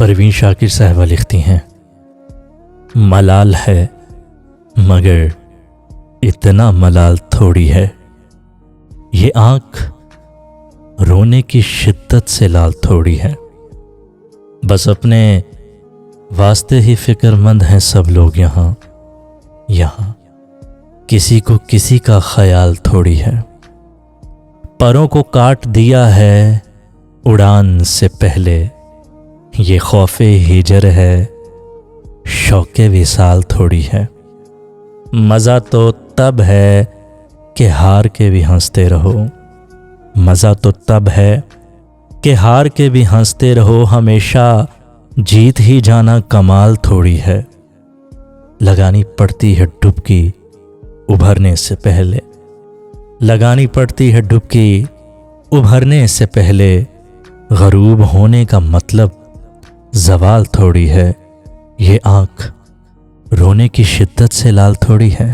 परवीन शाकिर साहबा लिखती हैं, मलाल है मगर इतना मलाल थोड़ी है, ये आंख रोने की शिद्दत से लाल थोड़ी है। बस अपने वास्ते ही फिक्रमंद हैं सब लोग यहाँ किसी को किसी का ख्याल थोड़ी है। परों को काट दिया है उड़ान से पहले, ये खौफे हिजर है शौके विसाल थोड़ी है। मज़ा तो तब है कि हार के भी हंसते रहो, मज़ा तो तब है कि हार के भी हंसते रहो, हमेशा जीत ही जाना कमाल थोड़ी है। लगानी पड़ती है डुबकी उभरने से पहले, लगानी पड़ती है डुबकी उभरने से पहले, गरूब होने का मतलब ज़वाल थोड़ी है, ये आँख रोने की शिद्दत से लाल थोड़ी है।